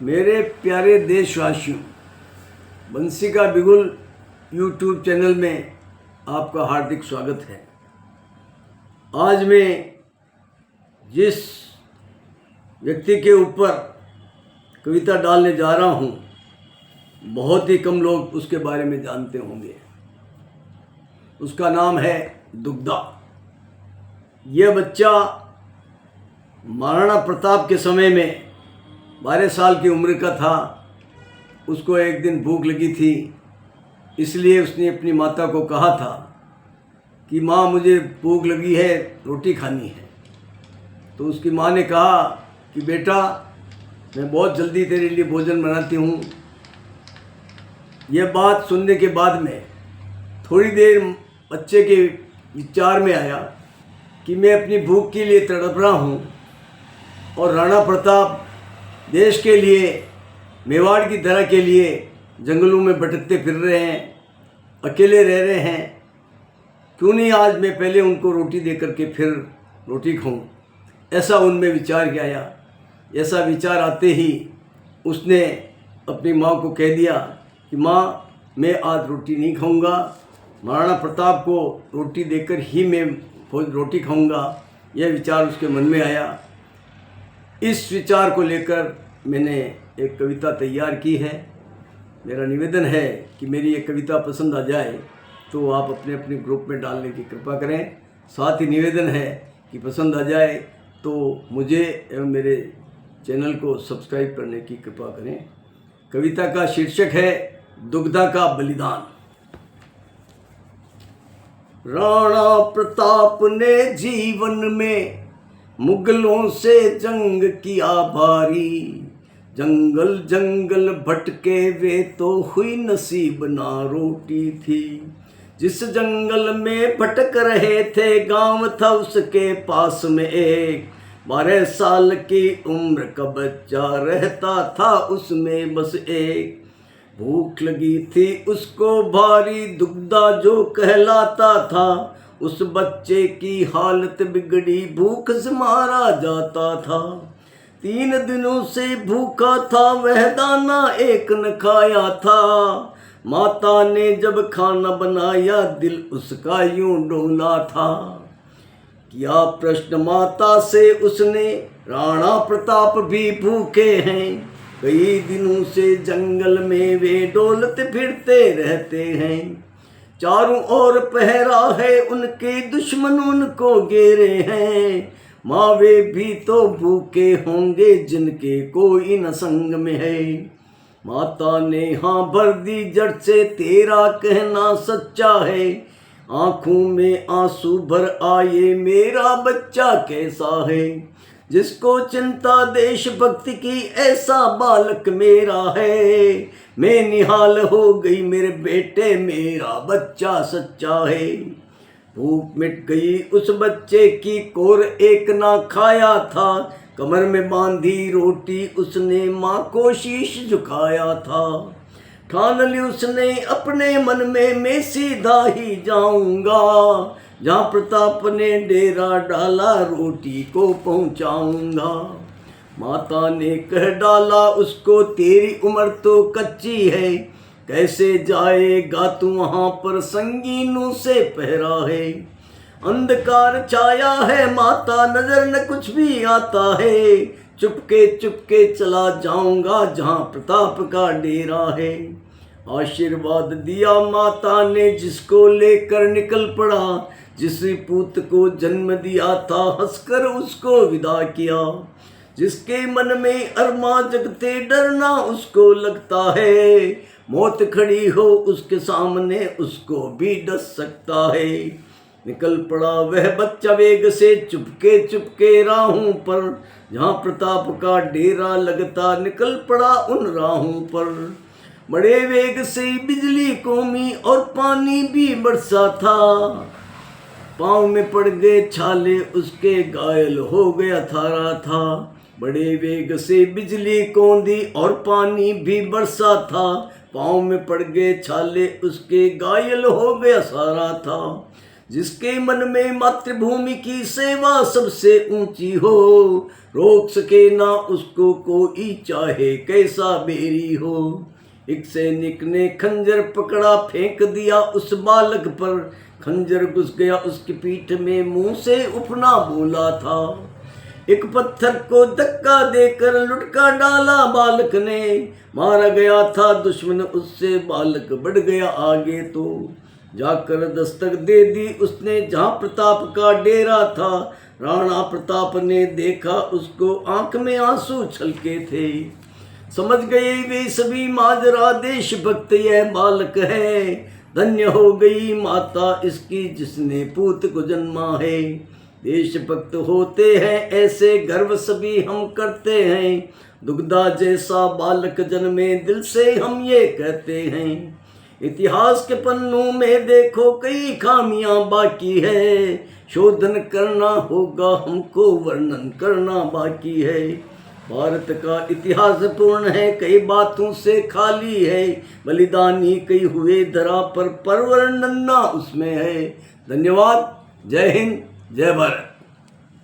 मेरे प्यारे देशवासियों, बंसी का बिगुल यूट्यूब चैनल में आपका हार्दिक स्वागत है। आज मैं जिस व्यक्ति के ऊपर कविता डालने जा रहा हूँ, बहुत ही कम लोग उसके बारे में जानते होंगे। उसका नाम है दुग्धा। यह बच्चा महाराणा प्रताप के समय में 12 साल की उम्र का था। उसको एक दिन भूख लगी थी, इसलिए उसने अपनी माता को कहा था कि माँ, मुझे भूख लगी है, रोटी खानी है। तो उसकी माँ ने कहा कि बेटा, मैं बहुत जल्दी तेरे लिए भोजन बनाती हूँ। यह बात सुनने के बाद में थोड़ी देर बच्चे के विचार में आया कि मैं अपनी भूख के लिए तड़प रहा हूँ और राणा प्रताप देश के लिए, मेवाड़ की तरह के लिए जंगलों में भटकते फिर रहे हैं, अकेले रह रहे हैं। क्यों नहीं आज मैं पहले उनको रोटी दे करके फिर रोटी खाऊं? ऐसा उनमें विचार क्या आया। ऐसा विचार आते ही उसने अपनी माँ को कह दिया कि माँ, मैं आज रोटी नहीं खाऊंगा, महाराणा प्रताप को रोटी देकर ही मैं रोटी खाऊंगा। यह विचार उसके मन में आया। इस विचार को लेकर मैंने एक कविता तैयार की है। मेरा निवेदन है कि मेरी ये कविता पसंद आ जाए तो आप अपने अपने ग्रुप में डालने की कृपा करें। साथ ही निवेदन है कि पसंद आ जाए तो मुझे एवं मेरे चैनल को सब्सक्राइब करने की कृपा करें। कविता का शीर्षक है दुग्धा का बलिदान। राणा प्रताप ने जीवन में मुगलों से जंग किया भारी। जंगल जंगल भटके वे तो हुई नसीब ना रोटी थी। जिस जंगल में भटक रहे थे, गांव था उसके पास में एक। 12 साल की उम्र का बच्चा रहता था उसमें बस एक। भूख लगी थी उसको भारी, दुग्धा जो कहलाता था। उस बच्चे की हालत बिगड़ी, भूख से मारा जाता था। 3 दिनों से भूखा था वह, दाना एक न खाया था। माता ने जब खाना बनाया, दिल उसका यूं डोला था। किया प्रश्न माता से उसने, राणा प्रताप भी भूखे हैं। कई दिनों से जंगल में वे डोलते फिरते रहते हैं। चारों ओर पहरा है उनके, दुश्मन उनको घेरे हैं। माँ, वे भी तो भूखे होंगे जिनके कोई न संग में है। माता ने हाँ भर दी जड़ से, तेरा कहना सच्चा है। आंखों में आंसू भर आए, मेरा बच्चा कैसा है। जिसको चिंता देशभक्ति की, ऐसा बालक मेरा है। मैं निहाल हो गई मेरे बेटे, मेरा बच्चा सच्चा है। भूख मिट गई उस बच्चे की, कोर एक ना खाया था। कमर में बांधी रोटी उसने, माँ को शीश झुकाया था। ठान ली उसने अपने मन में, मैं सीधा ही जाऊंगा। जहाँ प्रताप ने डेरा डाला, रोटी को पहुंचाऊंगा। माता ने कह डाला उसको, तेरी उम्र तो कच्ची है। कैसे जाएगा तू वहाँ पर, संगीनों से पहरा है। अंधकार छाया है माता, नजर न कुछ भी आता है। चुपके चुपके चला जाऊंगा जहाँ प्रताप का डेरा है। आशीर्वाद दिया माता ने, जिसको लेकर निकल पड़ा। जिस पूत को जन्म दिया था, हंसकर उसको विदा किया। जिसके मन में अरमा जगते, डरना उसको लगता है। मौत खड़ी हो उसके सामने, उसको भी डस सकता है। निकल पड़ा वह बच्चा वेग से, चुपके चुपके राहों पर। जहाँ प्रताप का डेरा लगता, निकल पड़ा उन राहों पर। बड़े वेग से बिजली कौमी और पानी भी बरसा था। पाँव में पड़ गए छाले उसके, घायल हो गया थारा था। बड़े वेग से बिजली कौंदी और पानी भी बरसा था। पाँव में पड़ गए छाले उसके, घायल हो गया सारा था। जिसके मन में मातृभूमि की सेवा सबसे ऊंची हो, रोक सके ना उसको कोई चाहे कैसा बेरी हो। एक सैनिक ने खंजर पकड़ा, फेंक दिया उस बालक पर, खंजर घुस गया उसकी पीठ में, मुंह से उपना बोला था। एक पत्थर को धक्का देकर लुढ़का डाला बालक ने, मारा गया था दुश्मन उससे, बालक बढ़ गया आगे तो। जाकर दस्तक दे दी उसने जहाँ प्रताप का डेरा था, राणा प्रताप ने देखा उसको, आंख में आंसू छलके थे। समझ गए वे सभी माजरा, देशभक्त यह बालक है, धन्य हो गई माता इसकी जिसने पूत को जन्मा है। देशभक्त होते हैं ऐसे गर्व सभी हम करते हैं, दुग्धा जैसा बालक जन्मे दिल से हम ये कहते हैं। इतिहास के पन्नों में देखो कई खामियां बाकी है, शोधन करना होगा हमको, वर्णन करना बाकी है। भारत का इतिहास पूर्ण है, कई बातों से खाली है, बलिदानी कई हुए धरा पर वर्णन ना उसमें है। धन्यवाद। जय हिंद, जय भारत।